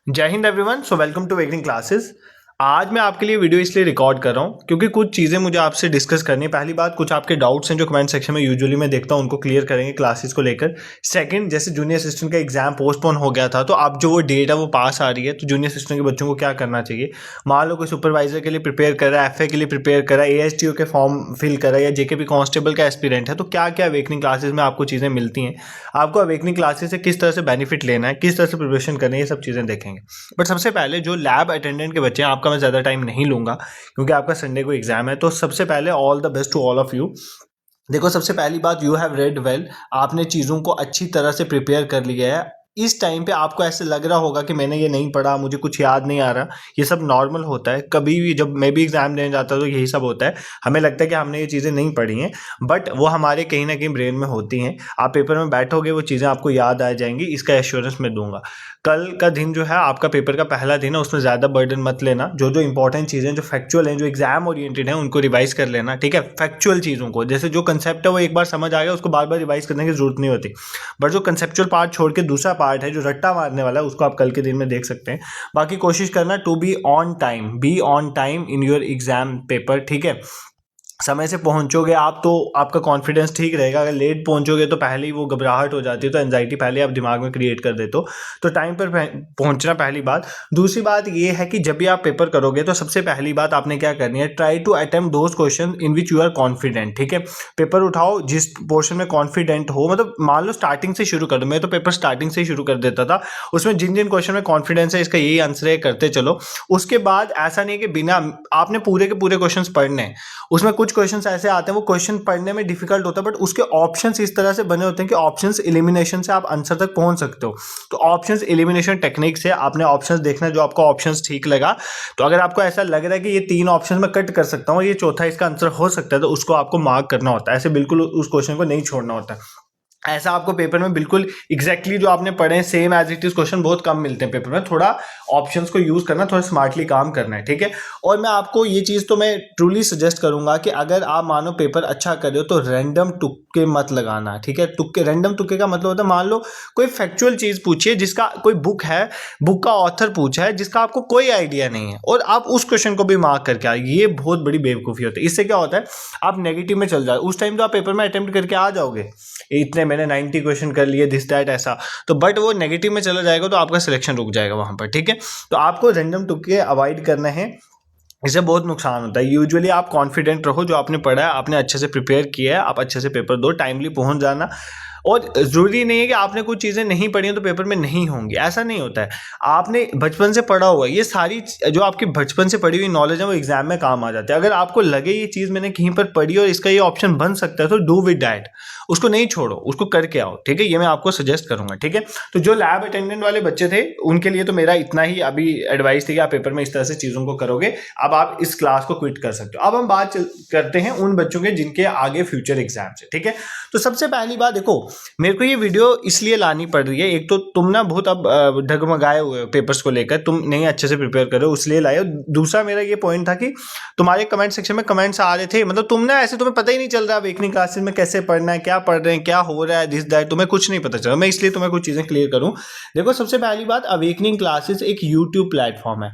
जय Hind everyone. So welcome to वेगनिंग classes. आज मैं आपके लिए वीडियो इसलिए रिकॉर्ड कर रहा हूँ क्योंकि कुछ चीज़ें मुझे आपसे डिस्कस करनी है। पहली बात, कुछ आपके डाउट्स हैं जो कमेंट सेक्शन में यूजुअली मैं देखता हूँ, उनको क्लियर करेंगे क्लासेस को लेकर। सेकंड, जैसे जूनियर असिस्टेंट का एग्जाम पोस्टपोन हो गया था तो अब जो वो डेट है वो पास आ रही है, तो जूनियर असिस्टेंट के बच्चों को क्या करना चाहिए। मान लो कोई सुपरवाइजर के लिए प्रिपेयर कर रहा है, एफए के लिए प्रिपेयर कर रहा है, एएसटीओ के फॉर्म फिल कर रहा है, या जेकेपी कांस्टेबल का एस्पिरेंट है, तो क्या क्या अवेकनिंग क्लासेस में आपको चीज़ें मिलती हैं, आपको अवेकनिंग क्लासेस से किस तरह से बेनिफिट लेना है, किस तरह से प्रिपरेशन करनी है, ये सब चीज़ें देखेंगे। बट सबसे पहले जो लैब अटेंडेंट के बच्चे हैं, आपका मैं ज़्यादा टाइम नहीं लूंगा क्योंकि आपका संडे को एग्जाम है। तो सबसे पहले all the best to all of you. देखो, सबसे पहली बात, यू हैव रेड वेल, आपने चीज़ों को अच्छी तरह से प्रिपेयर कर लिया है। इस टाइम पे आपको ऐसे लग रहा होगा कि मैंने ये नहीं पढ़ा, मुझे कुछ याद नहीं आ रहा, ये सब नॉर्मल होता है। कभी भी जब मैं भी एग्जाम देने जाता हूँ तो यही सब होता है, हमें लगता है कि हमने ये चीज़ें नहीं पढ़ी हैं, बट वो हमारे कहीं ना कहीं ब्रेन में होती हैं। आप पेपर में बैठोगे, वो चीज़ें आपको याद आ जाएंगी, इसका एश्योरेंस मैं दूंगा। कल का दिन जो है आपका पेपर का पहला दिन है, उसमें ज़्यादा बर्डन मत लेना। जो जो इंपॉर्टेंट चीज़ें जो फैक्चुअल हैं, जो एग्जाम ओरिएंटेड हैं, उनको रिवाइज कर लेना, ठीक है। फैक्चुअल चीज़ों को, जैसे जो कंसेप्ट है वो एक बार समझ आ गया, उसको बार बार रिवाइज करने की जरूरत नहीं होती। बट जो कंसेप्चुअल पार्ट छोड़ के दूसरा पार्ट है जो रट्टा मारने वाला है, उसको आप कल के दिन में देख सकते हैं। बाकी कोशिश करना to be on time in your exam paper, ठीक है। समय से पहुंचोगे आप तो आपका कॉन्फिडेंस ठीक रहेगा। अगर लेट पहुंचोगे तो पहले ही वो घबराहट हो जाती है, तो एंजाइटी पहले आप दिमाग में क्रिएट कर देते हो। तो टाइम पर पहुंचना पहली बात। दूसरी बात ये है कि जब भी आप पेपर करोगे तो सबसे पहली बात आपने क्या करनी है, try to attempt those question in which you are confident, ठीक है। पेपर उठाओ जिस पोर्शन में कॉन्फिडेंट हो, मतलब मान लो स्टार्टिंग से शुरू कर दो। मैं तो पेपर स्टार्टिंग से ही शुरू कर देता था, उसमें जिन जिन क्वेश्चन में कॉन्फिडेंस है, इसका यही आंसर है, करते चलो। उसके बाद ऐसा नहीं है कि बिना आपने पूरे के पूरे क्वेश्चन पढ़ने हैं, उसमें कुछ क्वेश्चंस ऐसे आते हैं वो क्वेश्चन पढ़ने में डिफिकल्ट होता है, बट उसके ऑप्शंस इस तरह से बने होते हैं कि ऑप्शंस एलिमिनेशन से आप आंसर तक पहुंच सकते हो। तो ऑप्शंस एलिमिनेशन टेक्निक से आपने ऑप्शंस देखना जो आपको ऑप्शंस ठीक लगा। तो अगर आपको ऐसा लग रहा है कि ये 3 ऑप्शन मैं कट कर सकता हूँ, ये चौथा इसका आंसर हो सकता है, तो उसको आपको मार्क करना होता है। ऐसे बिल्कुल उस क्वेश्चन को नहीं छोड़ना होता है। ऐसा आपको पेपर में बिल्कुल एग्जैक्टली जो आपने पढ़े हैं same as it is question बहुत कम मिलते हैं पेपर में। थोड़ा ऑप्शंस को यूज करना, थोड़ा स्मार्टली काम करना है, ठीक है। और मैं आपको ये चीज़ तो मैं ट्रूली सजेस्ट करूंगा कि अगर आप मानो पेपर अच्छा कर रहे हो तो रैंडम तुक्के मत लगाना, ठीक है। तुक्के, रैंडम तुक्के का मतलब होता है, मान लो कोई फैक्चुअल चीज़ पूछिए जिसका कोई बुक है, बुक का ऑथर पूछा है जिसका आपको कोई आइडिया नहीं है, और आप उस क्वेश्चन को भी मार्क करके आए, ये बहुत बड़ी बेवकूफ़ी होती है। इससे क्या होता है, आप नेगेटिव में चल जाओ। उस टाइम तो आप पेपर में अटेम्प्ट करके आ जाओगे, इतने मैंने 90 क्वेश्चन कर लिए, दिस दैट ऐसा, तो बट वो नेगेटिव में चला जाएगा तो आपका सिलेक्शन रुक जाएगा वहां पर, ठीक है। तो आपको रैंडम तुक्के अवॉइड करना है, इससे बहुत नुकसान होता है। यूजुअली आप कॉन्फिडेंट रहो, जो आपने पढ़ा है आपने अच्छे से प्रिपेयर किया है, आप अच्छे से पेपर दो, टाइमली पहुंच जाना। और ज़रूरी नहीं है कि आपने कुछ चीज़ें नहीं पढ़ी हैं तो पेपर में नहीं होंगी, ऐसा नहीं होता है। आपने बचपन से पढ़ा हुआ है, ये सारी जो आपकी बचपन से पढ़ी हुई नॉलेज है वो एग्जाम में काम आ जाती है। अगर आपको लगे ये चीज़ मैंने कहीं पर पढ़ी और इसका ये ऑप्शन बन सकता है तो डू विद डैट, उसको नहीं छोड़ो, उसको करके आओ, ठीक है। ये मैं आपको सजेस्ट करूंगा, ठीक है। तो जो लैब अटेंडेंट वाले बच्चे थे उनके लिए तो मेरा इतना ही अभी एडवाइस थी कि आप पेपर में इस तरह से चीज़ों को करोगे। अब आप इस क्लास को क्विट कर सकते हो। अब हम बात करते हैं उन बच्चों के जिनके आगे फ्यूचर एग्जाम्स है, ठीक है। तो सबसे पहली बात, देखो मेरे को ये वीडियो इसलिए लानी पड़ रही है, एक तो तुम ना बहुत अब डगमगाए हुए हो पेपर्स को लेकर, तुम नहीं अच्छे से प्रिपेयर कर रहे हो, इसलिए लाए हो। दूसरा मेरा ये पॉइंट था कि तुम्हारे कमेंट सेक्शन में कमेंट्स आ रहे थे, मतलब तुम ना ऐसे, तुम्हें पता ही नहीं चल रहा अवेकनिंग क्लासेस में कैसे पढ़ना है, क्या पढ़ रहे हैं, क्या हो रहा है, दिस दैट, तुम्हें कुछ नहीं पता चला। मैं इसलिए तुम्हें कुछ चीज़ें क्लियर करूँ। देखो, सबसे पहली बात, अवेकनिंग क्लासेस एक यूट्यूब प्लेटफॉर्म है,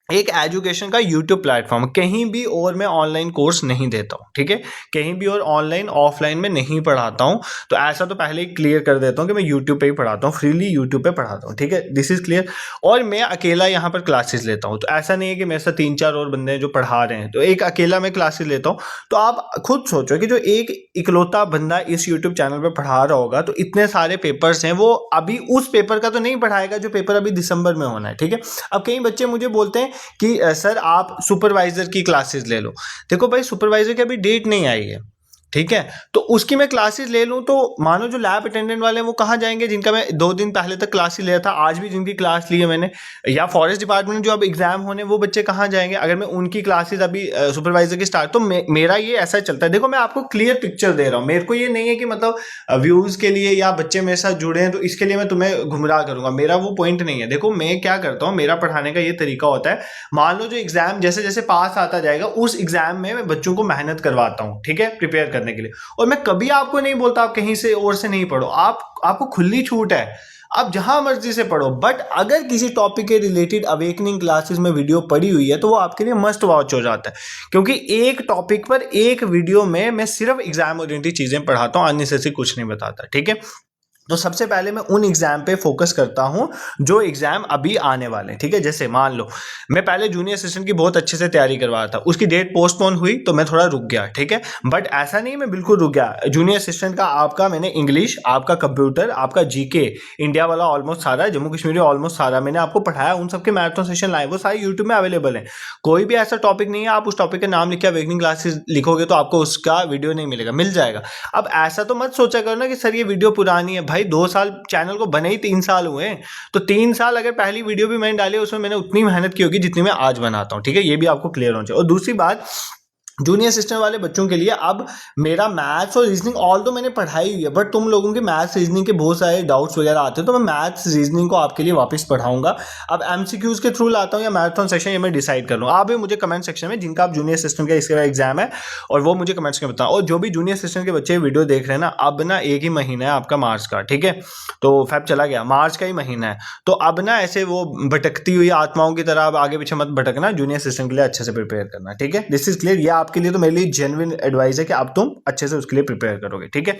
एक एजुकेशन का यूट्यूब प्लेटफॉर्म। कहीं भी और मैं ऑनलाइन कोर्स नहीं देता हूँ, ठीक है। कहीं भी और ऑनलाइन ऑफलाइन में नहीं पढ़ाता हूँ। तो ऐसा तो पहले ही क्लियर कर देता हूँ कि मैं यूट्यूब पे ही पढ़ाता हूँ, फ्रीली यूट्यूब पे पढ़ाता हूँ, ठीक है। This is clear. और मैं अकेला यहाँ पर क्लासेस लेता हूँ, तो ऐसा नहीं है कि मेरे साथ 3-4 और बंदे हैं जो पढ़ा रहे हैं, तो एक अकेला मैं क्लासेस लेता हूँ। तो आप खुद सोचो कि जो एक इकलौता बंदा इस यूट्यूब चैनल पर पढ़ा रहा होगा, तो इतने सारे पेपर्स हैं, वो अभी उस पेपर का तो नहीं पढ़ाएगा जो पेपर अभी दिसंबर में होना है, ठीक है। अब कई बच्चे मुझे बोलते हैं कि सर आप सुपरवाइजर की क्लासेस ले लो। देखो भाई, सुपरवाइजर की अभी डेट नहीं आई है, ठीक है। तो उसकी मैं क्लासेस ले लूँ तो मानो जो लैब अटेंडेंट वाले हैं वो कहाँ जाएंगे, जिनका मैं 2 दिन पहले तक क्लास ही लिया था, आज भी जिनकी क्लास ली है मैंने, या फॉरेस्ट डिपार्टमेंट जो अब एग्जाम होने, वो बच्चे कहाँ जाएंगे अगर मैं उनकी क्लासेस अभी सुपरवाइजर की स्टार्ट। तो मेरा ये ऐसा चलता है। देखो, मैं आपको क्लियर पिक्चर दे रहा हूँ, मेरे को ये नहीं है कि मतलब व्यूज़ के लिए या बच्चे मेरे साथ जुड़े हैं तो इसके लिए मैं तुम्हें गुमराह करूंगा, मेरा वो पॉइंट नहीं है। देखो, मैं क्या करता हूँ, मेरा पढ़ाने का ये तरीका होता है, मान लो जो एग्जाम जैसे जैसे पास आता जाएगा, उस एग्जाम में मैं बच्चों को मेहनत करवाता हूँ, ठीक है, प्रिपेयर करने करने के लिए। और मैं कभी आपको नहीं बोलता आप कहीं से और से नहीं पढ़ो, आपको खुली छूट है, आप जहां मर्जी से पढ़ो। बट अगर किसी टॉपिक के रिलेटेड अवेकनिंग क्लासेस में वीडियो पड़ी हुई है तो वो आपके लिए मस्ट वॉच हो जाता है, क्योंकि एक टॉपिक पर एक वीडियो में मैं सिर्फ एग्जाम ओरिएंटेड चीजें पढ़ाता हूं, अननेसेसरी कुछ नहीं बताता। ठीक है, तो सबसे पहले मैं उन एग्जाम पे फोकस करता हूं जो एग्जाम अभी आने वाले हैं। ठीक है, जैसे मान लो मैं पहले जूनियर असिस्टेंट की बहुत अच्छे से तैयारी करवा था, उसकी डेट पोस्टपोन हुई तो मैं थोड़ा रुक गया। ठीक है, बट ऐसा नहीं मैं बिल्कुल रुक गया। जूनियर असिस्टेंट का आपका मैंने इंग्लिश, आपका कंप्यूटर, आपका जीके, इंडिया वाला ऑलमोस्ट सारा, जम्मू कश्मीर ऑलमोस्ट सारा मैंने आपको पढ़ाया। उन सबके मैराथन सेशन लाए, वो सारे यूट्यूब में अवेलेबल है। कोई भी ऐसा टॉपिक नहीं है आप उस टॉपिक का नाम लिख के अवेकनिंग क्लासेस लिखोगे तो आपको उसका वीडियो नहीं मिलेगा, मिल जाएगा। अब ऐसा तो मत सोचा करो ना कि सर ये वीडियो पुरानी है। भाई 2 साल चैनल को बने ही 3 साल हुए हैं, तो 3 साल अगर पहली वीडियो भी मैंने डाली उसमें मैंने उतनी मेहनत की होगी जितनी मैं आज बनाता हूं। ठीक है, ये भी आपको क्लियर होना चाहिए। और दूसरी बात, जूनियर असिस्टेंट वाले बच्चों के लिए अब मेरा मैथ्स और रीजनिंग ऑल तो मैंने पढ़ाई हुई है, बट तुम लोगों के मैथ्स रीजनिंग के बहुत सारे डाउट्स वगैरह आते हैं, तो मैं मैथ्स रीजनिंग को आपके लिए वापस पढ़ाऊंगा। अब एमसीक्यूज के थ्रू लाता हूँ या मैराथन सेशन, ये मैं डिसाइड कर लूँ। आप भी मुझे कमेंट सेक्शन में जिनका आप जूनियर असिस्टेंट का इसका एग्जाम है और वो मुझे कमेंट्स में बताओ। और जो भी जूनियर असिस्टेंट के बच्चे वीडियो देख रहे हैं ना, अब ना एक ही महीना है आपका मार्च का। ठीक है, तो फेब चला गया, मार्च का ही महीना है, तो अब ना ऐसे वो भटकती हुई आत्माओं की तरह अब आगे पीछे मत भटकना, जूनियर असिस्टेंट के लिए अच्छे से प्रिपेयर करना। ठीक है, दिस इज क्लियर। ये आपके लिए तो मेरे लिए जेन्युइन एडवाइस है कि अब तुम अच्छे से उसके लिए प्रिपेयर करोगे। ठीक है,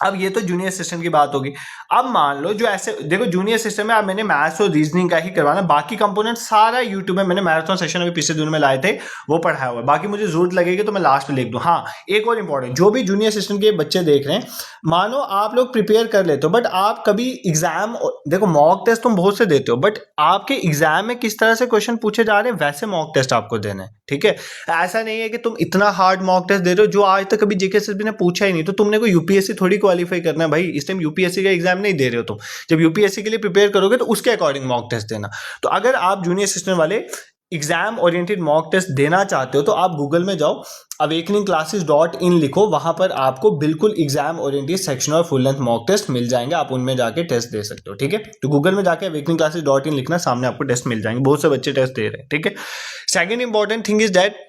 अब ये तो जूनियर असिस्टेंट की बात होगी। अब मान लो जो ऐसे देखो जूनियर असिस्टेंट में अब मैंने मैथ्स और रीजनिंग का ही करवाना, बाकी कंपोनेंट सारा यूट्यूब में मैंने मैराथन सेशन अभी पिछले दिनों में लाए थे वो पढ़ाया हुआ है। बाकी मुझे जरूरत लगेगी तो मैं लास्ट में लिख दूं। हाँ, एक और इंपॉर्टेंट, जो भी जूनियर असिस्टेंट के बच्चे देख रहे हैं, मानो आप लोग प्रिपेयर कर लेते हो बट आप कभी एग्जाम, देखो मॉक टेस्ट तुम बहुत से देते हो बट आपके एग्जाम में किस तरह से क्वेश्चन पूछे जा रहे हैं वैसे मॉक टेस्ट आपको देना है। ठीक है, ऐसा नहीं है कि तुम इतना हार्ड मॉक टेस्ट दे रहे हो जो आज तक कभी जेकेएसएसबी ने पूछा ही नहीं, तो तुमने कोई यूपीएससी थोड़ी क्वालिफाई करना है। भाई इस टाइम यूपीएससी का एग्जाम नहीं दे रहे हो तुम, जब यूपीएससी के लिए प्रिपेयर करोगे तो उसके अकॉर्डिंग मॉक टेस्ट देना। तो अगर आप जूनियर असिस्टेंट वाले एग्जाम ओरिएंटेड मॉक टेस्ट देना चाहते हो तो आप गूगल में जाओ, awakeningclasses.in लिखो, वहां पर आपको बिल्कुल एग्जाम ओरिएंटेड सेक्शन और फुल लेंथ मॉक टेस्ट मिल जाएंगे, आप उनमें जाके टेस्ट दे सकते हो। ठीक है, तो गूगल में जाके awakeningclasses.in लिखना, सामने आपको टेस्ट मिल जाएंगे, बहुत से बच्चे टेस्ट दे रहे हैं। ठीक है, second important thing is that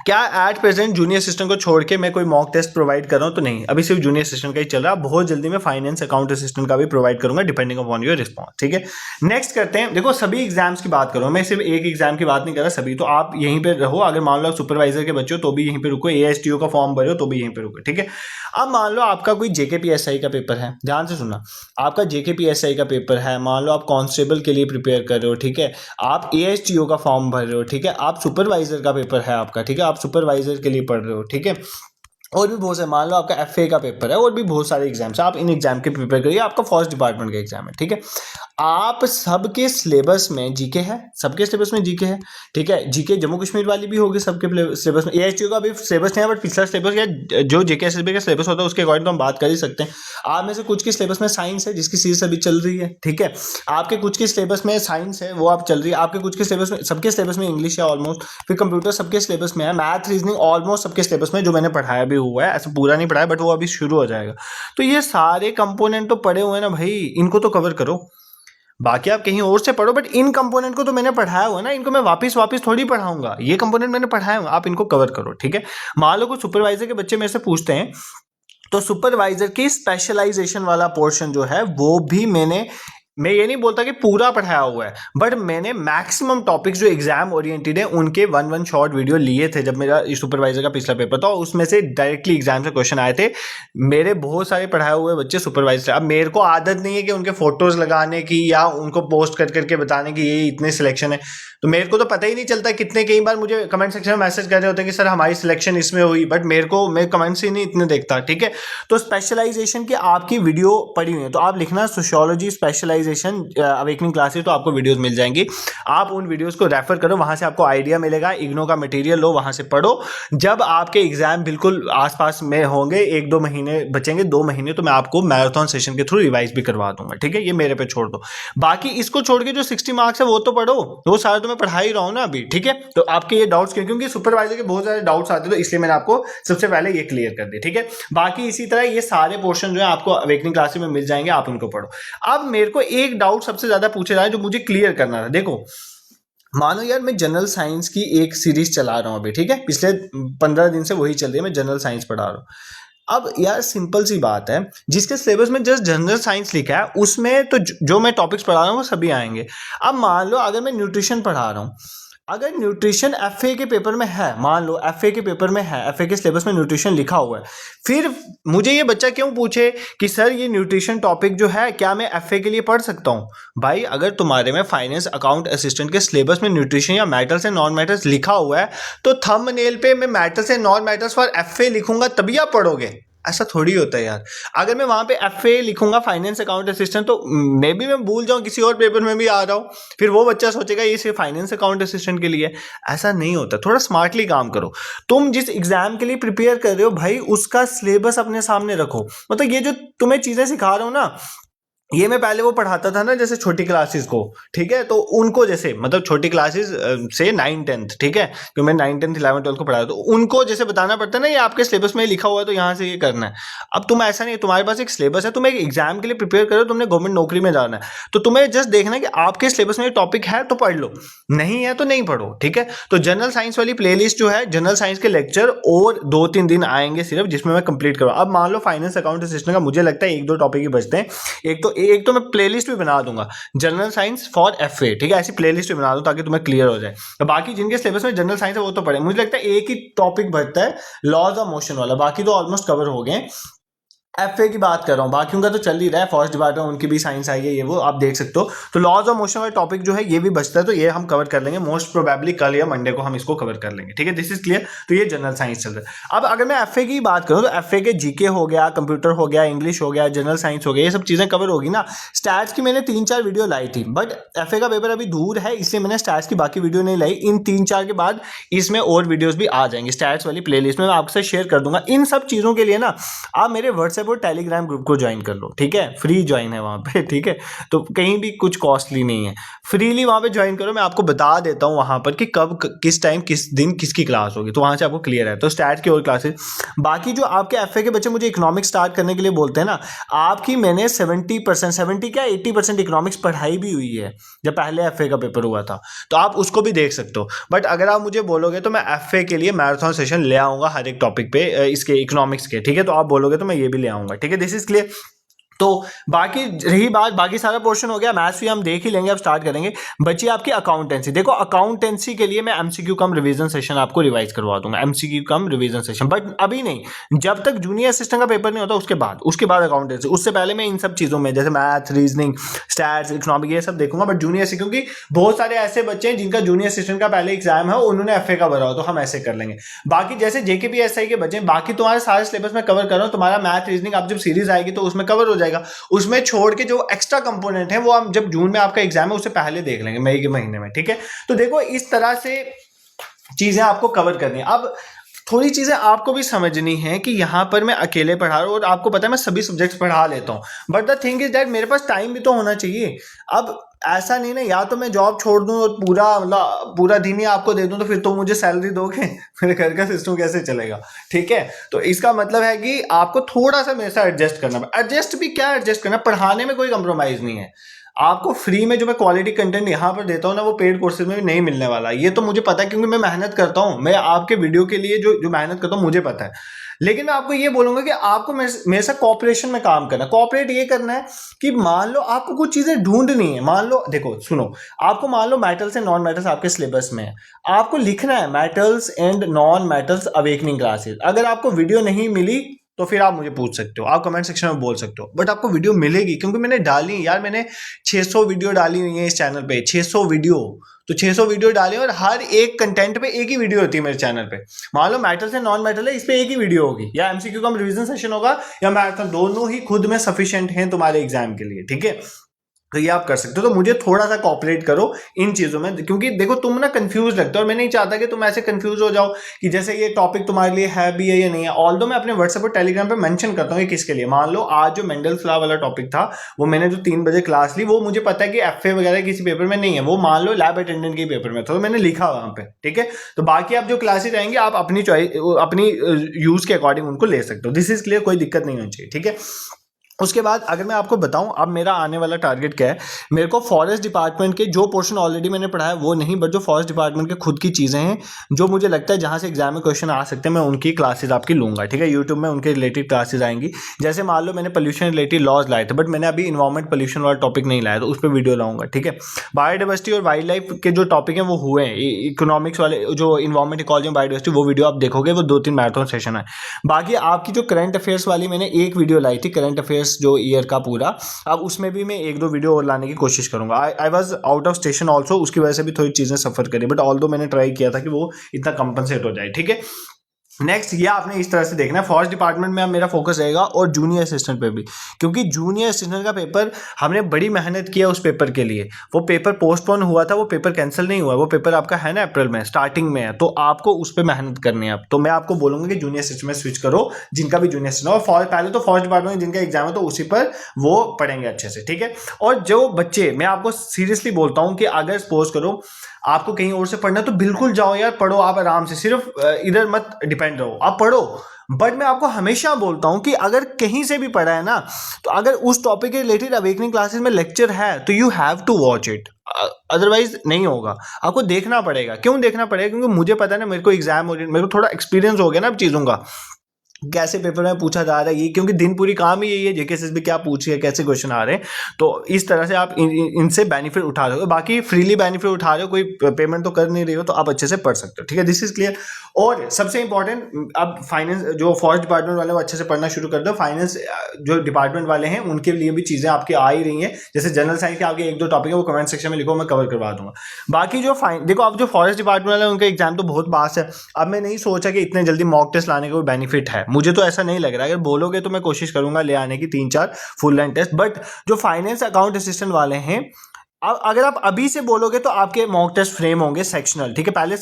क्या एट प्रेजेंट जूनियर असिस्टेंट को छोड़ के मैं कोई मॉक टेस्ट प्रोवाइड कर रहा हूं तो नहीं, अभी सिर्फ जूनियर असिस्टेंट का ही चल रहा है। बहुत जल्दी मैं फाइनेंस अकाउंट असिस्टेंट का भी प्रोवाइड करूंगा डिपेंडिंग अपॉन योर रिस्पॉन्स। ठीक है, नेक्स्ट करते हैं। देखो सभी एग्जाम्स की बात करूं, मैं सिर्फ एक एग्जाम की बात नहीं कर रहा, सभी। तो आप यहीं पे रहो, अगर मान लो आप सुपरवाइजर के बच्चे हो तो भी यहीं पे रुको, एएसटीओ का फॉर्म भरे हो तो भी यहीं पे रुको। ठीक है, अब मान लो आपका कोई जेकेपीएसआई का पेपर है, ध्यान से सुनना, आपका जेकेपीएसआई का पेपर है, मान लो आप कांस्टेबल के लिए प्रिपेयर कर रहे हो। ठीक है, आप एएसटीओ का फॉर्म भर रहे हो। ठीक है, आप सुपरवाइजर का पेपर है आपका, ठीक है, आप सुपरवाइजर के लिए पढ़ रहे हो। ठीक है, और भी बहुत सारे, मान लो आपका एफए का पेपर है और भी बहुत सारे एग्जाम्स, आप इन एग्जाम के प्रिपेयर करिए, आपका फर्स्ट डिपार्टमेंट का एग्जाम है। ठीक है, आप सबके सिलेबस में जीके है, सबके सिलेबस में जीके है। ठीक है, जीके जम्मू कश्मीर वाली भी होगी सबके सिलेबस में, एएसटीओ का भी सिलेबस नहीं है बट पिछला सिलेबस या जो जेकेएसएसबी का सिलेबस होता है उसके अकॉर्डिंग तो हम बात कर ही सकते हैं। आप में से कुछ के सिलेबस में साइंस है जिसकी सीरीज अभी चल रही है। ठीक है, आपके कुछ के सिलेबस में साइंस है वो आप चल रही है, आपके कुछ के सिलेबस में, सबके सिलेबस में इंग्लिश है ऑलमोस्ट, फिर कंप्यूटर सबके सिलेबस में है, मैथ रीजनिंग ऑलमोस्ट सबके सिलेबस में जो मैंने पढ़ाया भी हुआ है, ऐसा पूरा नहीं पढ़ाया बट वो अभी शुरू हो जाएगा। तो ये सारे कंपोनेंट तो पढ़े हुए हैं ना भाई, इनको तो कवर करो। बाकी आप कहीं और से पढ़ो बट इन कंपोनेंट को तो मैंने पढ़ाया हुआ ना, इनको मैं वापस थोड़ी पढ़ाऊंगा, ये कंपोनेंट मैंने पढ़ाया हुआ, आप इनको कवर करो। ठीक है, मान लो कोई सुपरवाइजर के बच्चे मेरे से पूछते हैं तो सुपरवाइजर की स्पेशलाइजेशन वाला पोर्शन जो है वो भी मैं ये नहीं बोलता कि पूरा पढ़ाया हुआ है बट मैंने मैक्सिमम टॉपिक्स जो एग्जाम ओरिएंटेड है उनके वन शॉर्ट वीडियो लिए थे जब मेरा सुपरवाइजर का पिछला पेपर था, उसमें से डायरेक्टली एग्जाम से क्वेश्चन आए थे। मेरे बहुत सारे पढ़ाए हुए बच्चे सुपरवाइजर, अब मेरे को आदत नहीं है कि उनके फोटोज लगाने की या उनको पोस्ट कर करके बताने की ये इतने सिलेक्शन है, तो मेरे को तो पता ही नहीं चलता कितने, कई बार मुझे कमेंट सेक्शन में मैसेज कर रहे होते हैं कि सर हमारी सिलेक्शन इसमें हुई, बट मैं कमेंट्स ही नहीं इतने देखता। ठीक है, तो स्पेशलाइजेशन की आपकी वीडियो पड़ी हुई है तो आप लिखना सोशियोलॉजी स्पेशलाइजेशन अवेकनिंग क्लासेस, तो आपको वीडियोस मिल जाएंगी, आप उन वीडियोस को रेफर करो, वहां से आपको आइडिया मिलेगा, इग्नो का मटेरियल लो, वहां से पढ़ो। जब आपके एग्जाम बिल्कुल आसपास में होंगे, 1-2 महीने बचेंगे, 2 महीने, तो मैं आपको मैराथन सेशन के थ्रू रिवाइज भी करवा दूंगा। ठीक है, ये मेरे पे छोड़ दो, बाकी इसको छोड़ के जो 60 मार्क्स है वो तो पढ़ो, वो सारा तो मैं पढ़ा ही रहा हूं ना अभी। ठीक है, तो आपके ये डाउट्स क्योंकि सुपरवाइजर के बहुत सारे डाउट्स आते हैं तो इसलिए मैंने आपको सबसे पहले ये क्लियर कर दिया। ठीक है, बाकी इसी तरह ये सारे पोर्शन जो है आपको अवेकनिंग क्लासेस में मिल जाएंगे, आप उनको पढ़ो। अब मेरे को एक डाउट सबसे ज्यादा पूछे जा रहा है जो मुझे क्लियर करना था। देखो मानो यार मैं जनरल साइंस की एक सीरीज चला रहा हूँ अभी, ठीक है, पिछले 15 दिन से वही चल रही है, मैं जनरल साइंस पढ़ा रहा हूँ। अब यार सिंपल सी बात है, जिसके सिलेबस में जस्ट जनरल साइंस लिखा है उसमें तो जो मैं टॉपिक्स पढ़ा रहा हूँ वो सभी आएंगे। अब मान लो अगर मैं न्यूट्रिशन पढ़ा रहा हूँ, अगर न्यूट्रिशन एफए के पेपर में है, मान लो एफए के पेपर में है, एफए के सिलेबस में न्यूट्रिशन लिखा हुआ है, फिर मुझे ये बच्चा क्यों पूछे कि सर ये न्यूट्रिशन टॉपिक जो है क्या मैं एफए के लिए पढ़ सकता हूँ? भाई अगर तुम्हारे में फाइनेंस अकाउंट असिस्टेंट के सिलेबस में न्यूट्रिशन या मेटल्स एंड नॉन मेटल्स लिखा हुआ है तो थंबनेल पे मैं metals and non metals for FA लिखूंगा तभी आप पढ़ोगे। ऐसा थोड़ी होता है यार। अगर मैं वहां पे एफए लिखूंगा फाइनेंस अकाउंट असिस्टेंट तो मे बी मैं भूल जाऊं किसी और पेपर में भी आ रहा हूं, फिर वो बच्चा सोचेगा ये सिर्फ फाइनेंस अकाउंट असिस्टेंट के लिए। ऐसा नहीं होता, थोड़ा स्मार्टली काम करो। तुम जिस एग्जाम के लिए प्रिपेयर कर रहे हो भाई उसका सिलेबस अपने सामने रखो। मतलब ये जो तुम्हें चीजें सिखा रहा हूं ना, ये मैं पहले वो पढ़ाता था ना जैसे छोटी क्लासेस को, ठीक है, तो उनको जैसे मतलब छोटी क्लासेस से 9th-10th, ठीक है, तो मैं 9th-10th 11th-12th को पढ़ाता, तो उनको जैसे बताना पड़ता है ना ये आपके सिलेबस में लिखा हुआ है तो यहाँ से ये करना है। अब तुम ऐसा नहीं, तुम्हारे पास एक सिलेबस है, तुम एक एग्जाम के लिए प्रिपेयर करो, तुमने गवर्नमेंट नौकरी में जाना है तो तुम्हें जस्ट देखना है कि आपके सिलेबस में ये टॉपिक है तो पढ़ लो, नहीं है तो नहीं पढ़ो, ठीक है। तो जनरल साइंस वाली प्लेलिस्ट जो है, जनरल साइंस के लेक्चर और 2-3 दिन आएंगे सिर्फ जिसमें मैं कंप्लीट करूँ। अब मान लो फाइनेंस अकाउंट असिस्टेंट का मुझे लगता है 1-2 टॉपिक ही बचते हैं, एक तो मैं प्लेलिस्ट भी बना दूंगा जनरल साइंस फॉर एफए, ठीक है, ऐसी प्लेलिस्ट भी बना दूं ताकि तुम्हें क्लियर हो जाए। तो बाकी जिनके सिलेबस में जनरल साइंस है वो तो पढ़े। मुझे लगता है एक ही टॉपिक बचता है लॉज ऑफ मोशन वाला, बाकी तो ऑलमोस्ट कवर हो गए। एफए की बात कर रहा हूँ, बाकियों का तो चल ही रहा है, फर्स्ट डिपार्टमेंट उनकी भी साइंस आई है, ये वो आप देख सकते हो। तो लॉज ऑफ मोशन वाला टॉपिक जो है ये भी बचता है, तो ये हम कवर कर लेंगे मोस्ट प्रोबेबली कल या मंडे को हम इसको कवर कर लेंगे, ठीक है, दिस इज क्लियर। तो ये जनरल साइंस चल रहा है। अब अगर मैं एफए की बात करूँ तो एफए के जीके हो गया, कंप्यूटर हो गया, इंग्लिश हो गया, जनरल साइंस हो गया, ये सब चीजें कवर होगी ना। स्टैट्स की मैंने 3-4 वीडियो लाई थी, बट एफए का पेपर अभी दूर है इसलिए मैंने स्टैट्स की बाकी वीडियो नहीं लाई। इन 3-4 के बाद इसमें और वीडियोस भी आ जाएंगे स्टैट्स वाली प्लेलिस्ट में, मैं आपसे शेयर कर दूंगा। इन सब चीजों के लिए ना आप मेरे व्हाट्सएप और टेलीग्राम ग्रुप को ज्वाइन कर लो, ठीक है, फ्री ज्वाइन है वहां पे, ठीक है, तो कहीं भी कुछ कॉस्टली नहीं है, फ्रीली वहां पे ज्वाइन करो। मैं आपको बता देता हूं वहां पर कि कब किस टाइम किस दिन किसकी क्लास होगी, तो वहां से आपको क्लियर है। तो स्टैट की और क्लासेस, बाकी जो आपके एफए के बच्चे मुझे इकोनॉमिक्स स्टार्ट करने के लिए बोलते हैं ना, आपकी मैंने 70% 70 क्या 80% इकोनॉमिक्स पढ़ाई भी हुई है जब पहले एफए का पेपर हुआ था, तो आप उसको भी देख सकते हो। बट अगर आप मुझे बोलोगे तो मैं एफए के लिए मैराथन सेशन ले आऊंगा हर एक टॉपिक पे, इसके इकोनॉमिक्स के, ठीक है, तो आप बोलोगे तो मैं ये भी ले आऊंगा, ठीक है, दिस इज क्लियर। तो बाकी रही बात, बाकी सारा पोर्शन हो गया, मैथ्स भी हम देख ही लेंगे, अब स्टार्ट करेंगे। बची आपकी अकाउंटेंसी। देखो अकाउंटेंसी के लिए मैं एमसीक्यू कम रिवीजन सेशन आपको रिवाइज करवा दूंगा, MCQ come revision session, but अभी नहीं, जब तक जूनियर असिस्टेंट का पेपर नहीं होता उसके बाद अकाउंटेंसी। उससे पहले मैं इन सब चीजों में जैसे मैथ, रीजनिंग, स्टैट्स, इकोनॉमिक ये सब देखूंगा, बट जूनियर से क्योंकि बहुत सारे ऐसे बच्चे हैं जिनका जूनियर असिस्टेंट का पहले एग्जाम है, उन्होंने एफए का भरा हो, तो हम ऐसे कर लेंगे। बाकी जैसे जेकेपीएसआई के बच्चे, बाकी तुम्हारे सारे सिलेबस में कवर कर रहा हूं, तुम्हारा मैथ रीजनिंग अब जब सीरीज आएगी तो उसमें कवर हो जाएगा। उसमें छोड़ के जो एक्स्ट्रा कंपोनेंट है वो हम जब जून में आपका एग्जाम है उससे पहले देख लेंगे, मई के महीने में, ठीक है। तो देखो इस तरह से चीजें आपको कवर करनी है। अब थोड़ी चीजें आपको भी समझनी है कि यहां पर मैं अकेले पढ़ा रहा हूं और आपको पता है मैं सभी सब्जेक्ट्स पढ़ा लेता हूं, but the thing is that मेरे पास टाइम भी तो होना चाहिए। अब ऐसा नहीं ना, या तो मैं जॉब छोड़ दूं और पूरा दिन ही आपको दे दूं तो फिर तो मुझे सैलरी दोगे मेरे घर का सिस्टम कैसे चलेगा, ठीक है। तो इसका मतलब है कि आपको थोड़ा सा मेरे साथ एडजस्ट करना, एडजस्ट भी क्या एडजस्ट करना, पढ़ाने में कोई कंप्रोमाइज नहीं है। आपको फ्री में जो मैं क्वालिटी कंटेंट यहाँ पर देता हूँ ना वो पेड कोर्सेज में भी नहीं मिलने वाला, ये तो मुझे पता है क्योंकि मैं मेहनत करता हूँ, मैं आपके वीडियो के लिए जो मेहनत करता हूँ मुझे पता है। लेकिन मैं आपको ये बोलूंगा कि आपको मेरे साथ कॉपरेशन में काम करना है। कॉपरेट ये करना है कि मान लो आपको कुछ चीजें ढूंढनी है, मान लो देखो सुनो, आपको मान लो मेटल्स एंड नॉन मेटल्स आपके सिलेबस में है, आपको लिखना है metals and non metals awakening classes. अगर आपको वीडियो नहीं मिली तो फिर आप मुझे पूछ सकते हो, आप कमेंट सेक्शन में बोल सकते हो, बट आपको वीडियो मिलेगी क्योंकि मैंने डाली यार, मैंने 600 वीडियो डाली हुई है इस चैनल पे, 600 वीडियो, तो 600 वीडियो डाले और हर एक कंटेंट पे एक ही वीडियो होती है मेरे चैनल पे। मान लो मेटल से नॉन मेटल है, इस पे एक ही वीडियो होगी, या एमसीक्यू का रिवीजन सेशन होगा या मैराथन, दोनों ही खुद में सफिशिएंट हैं तुम्हारे एग्जाम के लिए, ठीक है। तो ये आप कर सकते हो। तो मुझे थोड़ा सा कॉपरेट करो इन चीजों में, क्योंकि देखो तुम ना कंफ्यूज लगते हो और मैं नहीं चाहता कि तुम ऐसे कंफ्यूज हो जाओ कि जैसे ये टॉपिक तुम्हारे लिए है भी है या नहीं है। ऑल्दो मैं अपने व्हाट्सएप और टेलीग्राम पे मेंशन करता हूँ कि किसके लिए। मान लो आज जो मेंडल्स लॉ वाला टॉपिक था वो मैंने जो 3 बजे क्लास ली, वो मुझे पता है कि एफए वगैरह किसी पेपर में नहीं है, वो मान लो लैब अटेंडेंट के पेपर में था, तो मैंने लिखा वहां पे, ठीक है। तो बाकी आप जो क्लासेज आएंगे आप अपनी चॉइस, अपनी यूज के अकॉर्डिंग उनको ले सकते हो, दिस इज क्लियर, कोई दिक्कत नहीं होनी चाहिए, ठीक है। उसके बाद अगर मैं आपको बताऊं अब मेरा आने वाला टारगेट क्या है, मेरे को फॉरेस्ट डिपार्टमेंट के जो पोर्शन ऑलरेडी मैंने पढ़ा है वो नहीं, बट जो फॉरेस्ट डिपार्टमेंट के खुद की चीज़ें हैं जो मुझे लगता है जहां से एग्जाम में क्वेश्चन आ सकते हैं, मैं उनकी क्लासेस आपकी लूंगा। ठीक है, यूट्यूब में उनके रिलेटेड क्लासेस आएंगी। जैसे मान लो मैंने पोल्यूशन रिलेटेड लॉज लाए थे, बट मैंने अभी इन्वायरमेंट पोल्यूशन वाला टॉपिक नहीं लाया, तो उस पर वीडियो लाऊंगा। ठीक है, बायोडाइवर्सिटी और वाइल्ड लाइफ के जो टॉपिक हैं वो हुए हैं, इकोनॉमिक्स वाले जो इन्वायरमेंट इकोलॉजी बायोडाइवर्सिटी, वो वीडियो आप देखोगे, वो 2-3 मैराथन सेशन है। बाकी आपकी जो करंट अफेयर्स वाली मैंने एक वीडियो लाई थी, करंट अफेयर्स जो ईयर का पूरा, अब उसमें भी मैं 1-2 वीडियो और लाने की कोशिश करूंगा। I was out of station also, उसकी वजह से भी थोड़ी चीज़ें सफ़र करी, बट ऑल दो मैंने ट्राई किया था कि वो इतना कंपनसेट हो जाए। ठीक है, नेक्स्ट ये आपने इस तरह से देखना है, फॉरेस्ट डिपार्टमेंट में अब मेरा फोकस रहेगा और जूनियर असिस्टेंट पे भी, क्योंकि जूनियर असिस्टेंट का पेपर हमने बड़ी मेहनत किया उस पेपर के लिए। वो पेपर पोस्टपोन हुआ था, वो पेपर कैंसिल नहीं हुआ, वो पेपर आपका है ना अप्रैल में स्टार्टिंग में है, तो आपको उस पर मेहनत करनी है। अब तो मैं आपको बोलूंगा कि जूनियर असिस्टेंट में स्विच करो, जिनका भी जूनियर असिस्टेंट हो। पहले तो फॉरेस्ट डिपार्टमेंट में जिनका एग्जाम है तो उसी पर वो पढ़ेंगे अच्छे से। ठीक है, और जो बच्चे, मैं आपको सीरियसली बोलता हूँ कि अगर सपोज करो आपको कहीं और से पढ़ना है तो बिल्कुल जाओ यार, पढ़ो आप आराम से, सिर्फ इधर मत डिपेंड रहो, आप पढ़ो। बट मैं आपको हमेशा बोलता हूं कि अगर कहीं से भी पढ़ा है ना, तो अगर उस टॉपिक के रिलेटेड अवेकनिंग क्लासेस में लेक्चर है तो you have to watch it, otherwise नहीं होगा। आपको देखना पड़ेगा। क्यों देखना पड़ेगा? क्योंकि मुझे पता है ना, मेरे को एग्जाम, मेरे को थोड़ा एक्सपीरियंस हो गया ना अब चीज़ों का, कैसे पेपर में पूछा जा रहा है ये, क्योंकि दिन पूरी काम ही यही है जेकेएसएसबी क्या पूछ रही है, कैसे क्वेश्चन आ रहे हैं। तो इस तरह से आप इनसे बेनिफिट उठा रहे हो। बाकी फ्रीली बेनिफिट उठा रहे हो, कोई पेमेंट तो कर नहीं रहे हो, तो आप अच्छे से पढ़ सकते हो। ठीक है, दिस इज क्लियर। और सबसे इंपॉर्टेंट, अब फाइनेंस जो फॉरेस्ट डिपार्टमेंट वाले वो अच्छे से पढ़ना शुरू कर दो। फाइनेंस जो डिपार्टमेंट वाले हैं उनके लिए भी चीज़ें आपकी आ ही रही हैं। जैसे जनरल साइंस के आपके 1-2 टॉपिक है, वो कमेंट सेक्शन में लिखो, मैं कवर करवा दूंगा। बाकी जो देखो, अब जो फॉरेस्ट डिपार्टमेंट वाले हैं उनका एग्जाम तो बहुत पास है। अब मैं नहीं सोचा कि इतने जल्दी मॉक टेस्ट लाने का कोई बेनिफिट है, मुझे तो ऐसा नहीं लग रहा है। अगर बोलोगे तो मैं कोशिश करूंगा ले आने की 3-4 फुल लेंथ टेस्ट। बट जो फाइनेंस अकाउंट असिस्टेंट वाले हैं, अब अगर आप अभी से बोलोगे तो आपके मॉक टेस्ट फ्रेम होंगे सेक्शनल। ठीक है, पहले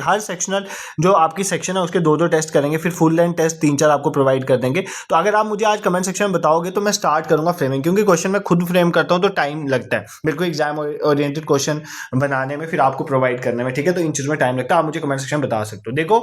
हर सेक्शनल जो आपकी सेक्शन है उसके 2-2 टेस्ट करेंगे, फिर फुल लेंथ टेस्ट 3-4 आपको प्रोवाइड कर देंगे। तो अगर आप मुझे आज कमेंट सेक्शन में बताओगे तो मैं स्टार्ट करूंगा फ्रेमिंग, क्योंकि क्वेश्चन मैं खुद फ्रेम करता हूं तो टाइम लगता है मेरे को एग्जाम ओरिएंटेड क्वेश्चन बनाने में, फिर आपको प्रोवाइड करने में। ठीक है, तो इन चीज़ों में टाइम लगता है। आप मुझे कमेंट सेक्शन में बता सकते हो। देखो,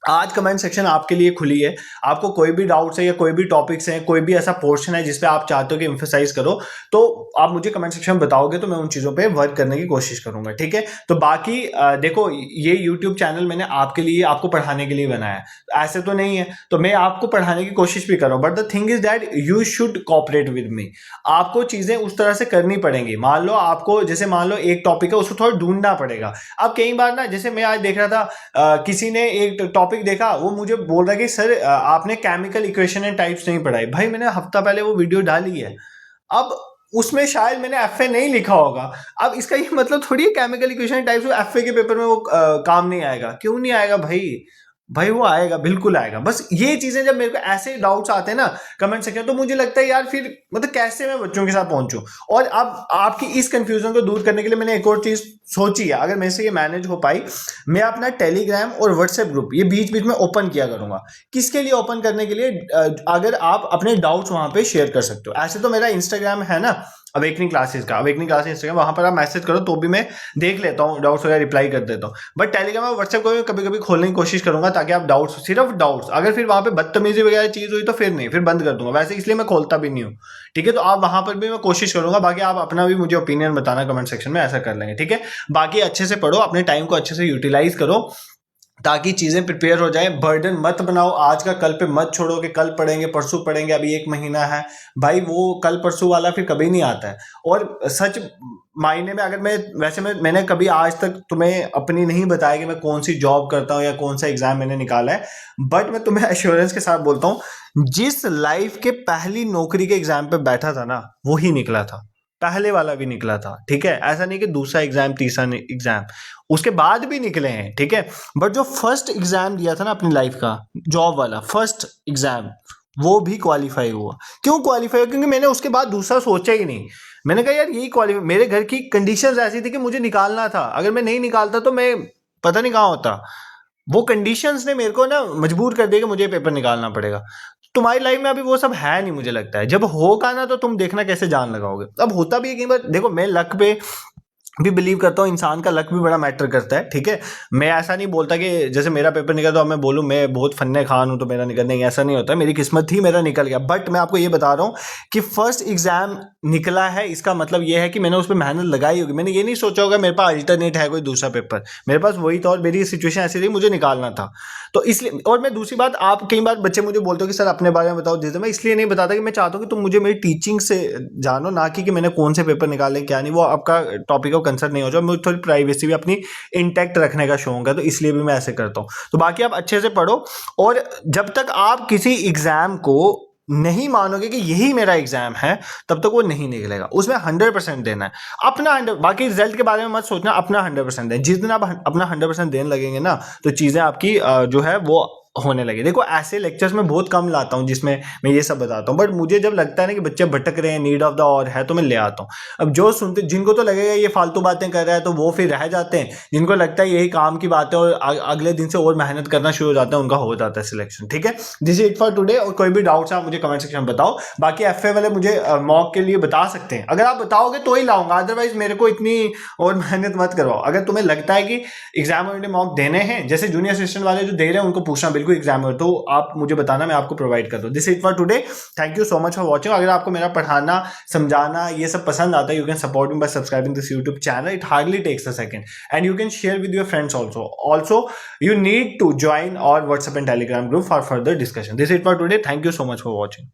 आज कमेंट सेक्शन आपके लिए खुली है। आपको कोई भी डाउट्स है या कोई भी टॉपिक्स हैं, कोई भी ऐसा पोर्शन है जिस पे आप चाहते हो कि एम्फेसाइज करो, तो आप मुझे कमेंट सेक्शन में बताओगे तो मैं उन चीज़ों पे वर्क करने की कोशिश करूंगा। ठीक है, तो बाकी देखो, ये यूट्यूब चैनल मैंने आपके लिए, आपको पढ़ाने के लिए बनाया है, ऐसे तो नहीं है। तो मैं आपको पढ़ाने की कोशिश भी कर रहा हूँ, but the thing is that you should cooperate with me. आपको चीज़ें उस तरह से करनी पड़ेंगी। मान लो आपको, जैसे मान लो एक टॉपिक है, उसको थोड़ा ढूंढना पड़ेगा। अब कई बार ना, जैसे मैं आज देख रहा था, किसी ने एक टॉपिक देखा, वो मुझे बोल रहा है कि सर आपने केमिकल इक्वेशन एंड टाइप्स नहीं पढ़ाई। भाई मैंने हफ्ता पहले वो वीडियो डाली है, अब उसमें शायद मैंने एफए नहीं लिखा होगा। अब इसका ये मतलब थोड़ी है chemical equation and types FA के पेपर में वो काम नहीं आएगा। क्यों नहीं आएगा भाई? भाई वो आएगा, बिल्कुल आएगा। बस ये चीजें जब मेरे को ऐसे डाउट्स आते हैं ना कमेंट सेक्शन, तो मुझे लगता है यार फिर मतलब कैसे मैं बच्चों के साथ पहुंचूं। और अब आपकी इस कंफ्यूजन को दूर करने के लिए मैंने एक और चीज सोची है, अगर मेरे से ये मैनेज हो पाई, मैं अपना टेलीग्राम और व्हाट्सएप ग्रुप ये बीच बीच में ओपन किया करूंगा। किसके लिए ओपन करने के लिए? अगर आप अपने डाउट्स वहां पे शेयर कर सकते हो। ऐसे तो मेरा इंस्टाग्राम है ना, अवेकनिंग क्लासेस का, अवेकनिंग क्लासेस इंस्टाग्राम, वहां पर आप मैसेज करो तो भी मैं देख लेता हूँ, डाउट्स वगैरह रिप्लाई कर देता हूँ। बट टेलीग्राम और व्हाट्सएप को कभी कभी खोलने की कोशिश करूंगा, ताकि आप डाउट्स, सिर्फ डाउट्स, अगर फिर वहां पे बदतमीजी वगैरह चीज हुई तो फिर नहीं, फिर बंद कर दूंगा। वैसे इसलिए मैं खोलता भी नहीं हूँ। ठीक है, तो आप वहां पर भी मैं कोशिश करूंगा। बाकी आप अपना भी मुझे ओपिनियन बताना कमेंट सेक्शन में, ऐसा कर लेंगे। ठीक है, बाकी अच्छे से पढ़ो, अपने टाइम को अच्छे से यूटिलाइज करो, ताकि चीजें प्रिपेयर हो जाए। बर्डन मत बनाओ, आज का कल पे मत छोड़ो कि कल पढ़ेंगे परसों पढ़ेंगे, अभी 1 महीना है। भाई वो कल परसों वाला फिर कभी नहीं आता है। और सच मायने में, अगर मैंने कभी आज तक तुम्हें अपनी नहीं बताया कि मैं कौन सी जॉब करता हूँ या कौन सा एग्जाम मैंने निकाला है, बट मैं तुम्हें एश्योरेंस के साथ बोलता हूँ, जिस लाइफ के पहली नौकरी के एग्जाम पे बैठा था ना, वो ही निकला था, पहले वाला भी निकला था। ठीक है, ऐसा नहीं कि दूसरा एग्जाम, तीसरा एग्जाम, उसके बाद भी निकले हैं। ठीक है, बट जो फर्स्ट एग्जाम दिया था ना अपनी लाइफ का, जॉब वाला फर्स्ट एग्जाम, वो भी क्वालिफाई हुआ। क्यों क्वालिफाई हुआ? क्योंकि मैंने उसके बाद दूसरा सोचा ही नहीं। मैंने कहा यार यही क्वालिफाई, मेरे घर की कंडीशंस ऐसी थी कि मुझे निकालना था, अगर मैं नहीं निकालता तो मैं पता नहीं कहाँ होता। वो कंडीशंस ने मेरे को ना मजबूर कर दिया कि मुझे पेपर निकालना पड़ेगा। तुम्हारी लाइफ में अभी वो सब है नहीं, मुझे लगता है। जब होगा ना तो तुम देखना कैसे जान लगाओगे। अब होता भी है कई बार, देखो मैं लक पे भी बिलीव करता हूँ इंसान का लक भी बड़ा मैटर करता है, ठीक है। मैं ऐसा नहीं बोलता कि जैसे मेरा पेपर निकला तो अब मैं बोलूँ मैं बहुत फन्ने खान हूँ तो मेरा निकल, नहीं, ऐसा नहीं होता। मेरी किस्मत थी, मेरा निकल गया। बट मैं आपको ये बता रहा हूँ कि फर्स्ट एग्जाम निकला है, इसका मतलब ये है कि मैंने उस पर मेहनत लगाई होगी। मैंने ये नहीं सोचा होगा मेरे पास अल्टरनेट है कोई दूसरा पेपर, मेरे पास वही था और मेरी सिचुएशन ऐसी थी, मुझे निकालना था। तो इसलिए, और मैं दूसरी बात, आप कई बार बच्चे मुझे बोलते हो कि सर अपने बारे में बताओ, जैसे मैं इसलिए नहीं बताता कि मैं चाहता हूँ कि तुम मुझे मेरी टीचिंग से जानो, ना कि मैंने कौन से पेपर निकाले क्या नहीं, वो आपका टॉपिक ऑफ कंसर्न नहीं हो जाए। मुझे थोड़ी प्राइवेसी भी अपनी इंटैक्ट रखने का शौक है, तो इसलिए भी मैं ऐसे करता हूँ। तो बाकी आप अच्छे से पढ़ो, और जब तक आप किसी एग्जाम को नहीं मानोगे कि यही मेरा एग्जाम है, तब तक वो नहीं निकलेगा। उसमें 100% देना है अपना 100। बाकी रिजल्ट के बारे में मत सोचना, अपना 100% दें। जिस दिन आप अपना 100% देने लगेंगे ना, तो चीज़ें आपकी जो है वो होने लगे। देखो ऐसे लेक्चर्स में बहुत कम लाता हूँ जिसमें मैं ये सब बताता हूँ, बट मुझे जब लगता है ना कि बच्चे भटक रहे हैं, नीड ऑफ द और है, तो मैं ले आता हूँ। अब जो सुनते, जिनको तो लगेगा ये फालतू बातें कर रहा है, तो वो फिर रह जाते हैं। जिनको लगता है यही काम की बात है और अगले दिन से और मेहनत करना शुरू हो जाता है, उनका हो जाता है सिलेक्शन, ठीक है। This is it for today. और कोई भी डाउट्स आप मुझे कमेंट सेक्शन में बताओ। बाकी एफए वाले मुझे मॉक के लिए बता सकते हैं, अगर आप बताओगे तो ही लाऊंगा, अदरवाइज मेरे को इतनी और मेहनत मत करवाओ। अगर तुम्हें लगता है कि एग्जाम में मॉक देने हैं, जैसे जूनियर असिस्टेंट वाले जो दे रहे हैं उनको पूछना बिल्कुल एग्जाम में, तो आप मुझे बताना, मैं आपको प्रोवाइड कर दूं। This is for today. Thank you so much for watching. अगर आपको मेरा पढ़ाना, समझाना ये सब पसंद आता है, you can support me by subscribing this YouTube channel. It hardly takes a second, and you can share with your friends also you need to join our WhatsApp and Telegram group for further discussion. This is it for today. Thank you so much for watching.